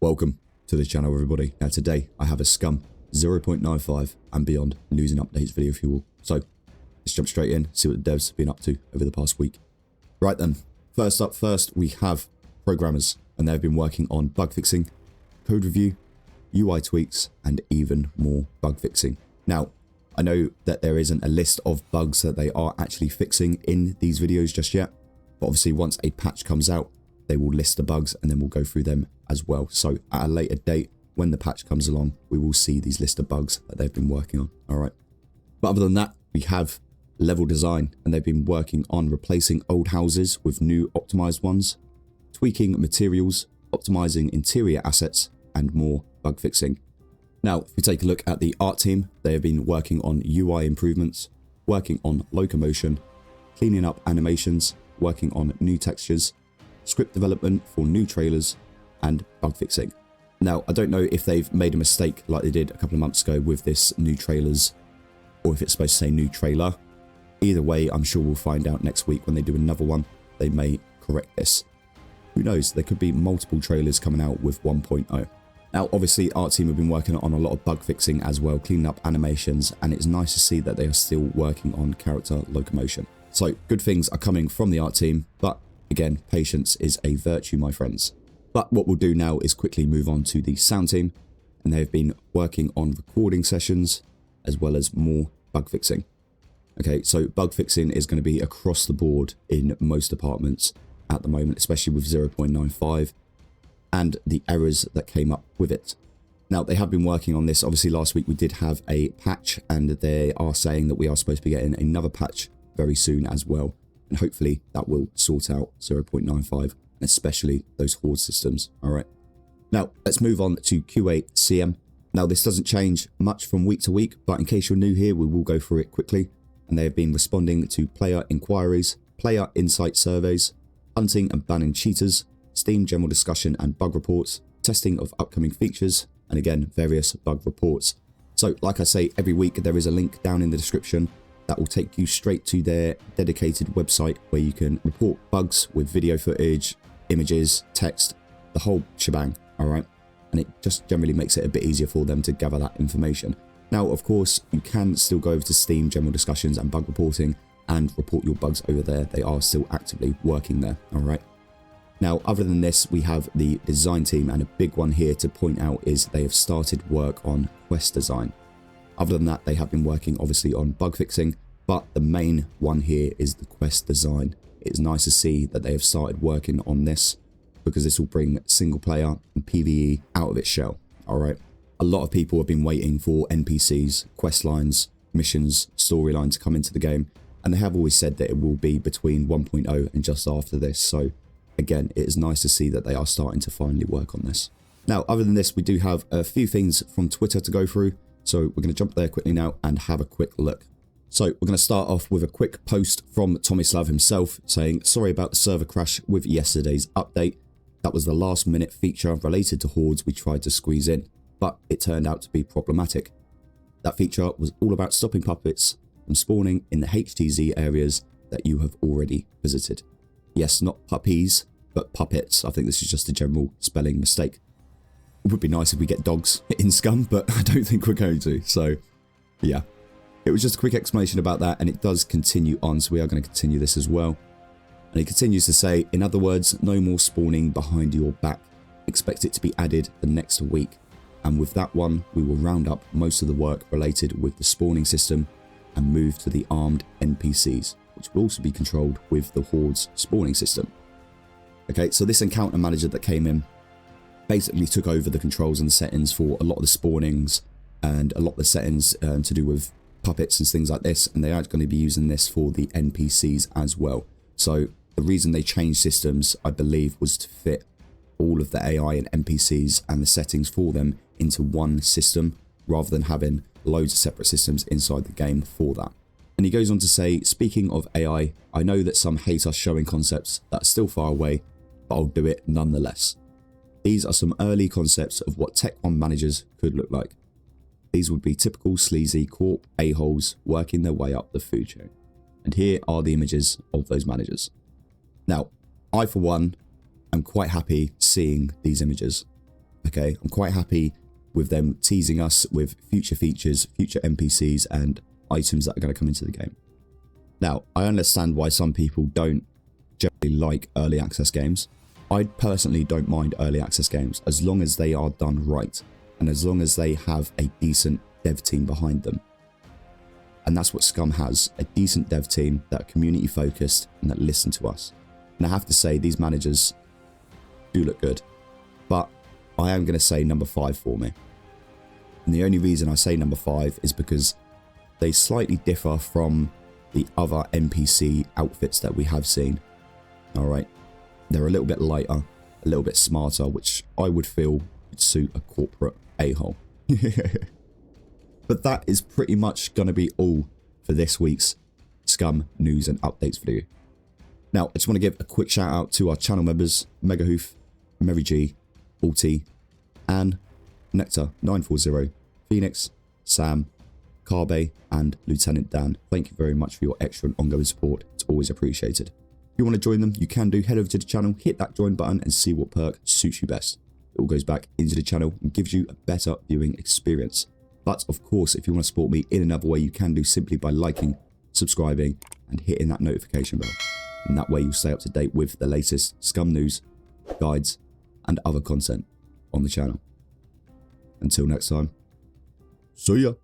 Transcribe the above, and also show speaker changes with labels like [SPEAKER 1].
[SPEAKER 1] Welcome to the channel, everybody. Now today I have a Scum 0.95 and beyond news and updates video for you all. So let's jump straight in, see what the devs have been up to over the past week. Right then, first we have programmers, and they've been working on bug fixing, code review, UI tweaks, and even more bug fixing. Now, I know that there isn't a list of bugs that they are actually fixing in these videos just yet, but obviously once a patch comes out, they will list the bugs and then we'll go through them as well. So at a later date, when the patch comes along, we will see these list of bugs that they've been working on. All right. But other than that, we have level design, and they've been working on replacing old houses with new optimized ones, tweaking materials, optimizing interior assets, and more bug fixing. Now, if we take a look at the art team, they have been working on UI improvements, working on locomotion, cleaning up animations, working on new textures, script development for new trailers, and bug fixing. Now, I don't know if they've made a mistake like they did a couple of months ago with this new trailers, or if it's supposed to say new trailer. Either way, I'm sure we'll find out next week when they do another one. They may correct this. Who knows? There could be multiple trailers coming out with 1.0. Now, obviously, art team have been working on a lot of bug fixing as well, cleaning up animations, and it's nice to see that they are still working on character locomotion. So, good things are coming from the art team, but again, patience is a virtue, my friends. But what we'll do now is quickly move on to the sound team, and they've been working on recording sessions as well as more bug fixing. Okay, so bug fixing is going to be across the board in most departments at the moment, especially with 0.95 and the errors that came up with it. Now, they have been working on this. Obviously, last week we did have a patch, and they are saying that we are supposed to be getting another patch very soon as well. And hopefully that will sort out 0.95, especially those horde systems. All right. Now, let's move on to QA/CM. Now, this doesn't change much from week to week, but in case you're new here, we will go through it quickly. And they have been responding to player inquiries, player insight surveys, hunting and banning cheaters, Steam general discussion and bug reports, testing of upcoming features, and again, various bug reports. So, like I say, every week there is a link down in the description that will take you straight to their dedicated website where you can report bugs with video footage, images, text, the whole shebang, all right? And it just generally makes it a bit easier for them to gather that information. Now, of course, you can still go over to Steam General Discussions and Bug Reporting and report your bugs over there. They are still actively working there, all right? Now, other than this, we have the design team, and a big one here to point out is they have started work on quest design. Other than that, they have been working obviously on bug fixing, but the main one here is the quest design. It's nice to see that they have started working on this, because this will bring single player and PvE out of its shell, all right? A lot of people have been waiting for NPCs, quest lines, missions, storylines to come into the game, and they have always said that it will be between 1.0 and just after this. So again, it is nice to see that they are starting to finally work on this. Now, other than this, we do have a few things from Twitter to go through. So we're going to jump there quickly now and have a quick look. So we're going to start off with a quick post from Tomislav himself saying, sorry about the server crash with yesterday's update. That was the last minute feature related to hordes we tried to squeeze in, but it turned out to be problematic. That feature was all about stopping puppets from spawning in the HTZ areas that you have already visited. Yes, not puppies, but puppets. I think this is just a general spelling mistake. It would be nice if we get dogs in Scum, but I don't think we're going to. So, yeah. It was just a quick explanation about that, and it does continue on, so we are going to continue this as well. And he continues to say, in other words, no more spawning behind your back. Expect it to be added the next week. And with that one, we will round up most of the work related with the spawning system and move to the armed NPCs, which will also be controlled with the Horde's spawning system. Okay, so this encounter manager that came in basically took over the controls and the settings for a lot of the spawnings and a lot of the settings to do with puppets and things like this, and they are going to be using this for the NPCs as well. So the reason they changed systems, I believe, was to fit all of the AI and NPCs and the settings for them into one system, rather than having loads of separate systems inside the game for that. And he goes on to say, speaking of AI, I know that some hate us showing concepts that are still far away, but I'll do it nonetheless. These are some early concepts of what Tech 1 managers could look like. These would be typical sleazy corp a-holes working their way up the food chain. And here are the images of those managers. Now, I for one am quite happy seeing these images. okay? I'm quite happy with them teasing us with future features, future NPCs, and items that are going to come into the game. Now, I understand why some people don't generally like early access games. I personally don't mind early access games as long as they are done right and as long as they have a decent dev team behind them. And that's what Scum has, a decent dev team that are community focused and that listen to us. And I have to say, these managers do look good, but I am going to say number 5 for me. And the only reason I say number 5 is because they slightly differ from the other NPC outfits that we have seen. Alright, they're a little bit lighter, a little bit smarter, which I would feel would suit a corporate a-hole. But that is pretty much going to be all for this week's Scum news and updates video. Now, I just want to give a quick shout out to our channel members, Megahoof, Mary G, Balti, Anne, Nectar940, Phoenix, Sam, Carbe, and Lieutenant Dan. Thank you very much for your extra and ongoing support. It's always appreciated. If you want to join them, you can do. Head over to the channel, hit that join button, and see what perk suits you best. It all goes back into the channel and gives you a better viewing experience. But of course, if you want to support me in another way, you can do simply by liking, subscribing, and hitting that notification bell. And that way you'll stay up to date with the latest Scum news, guides, and other content on the channel. Until next time, see ya!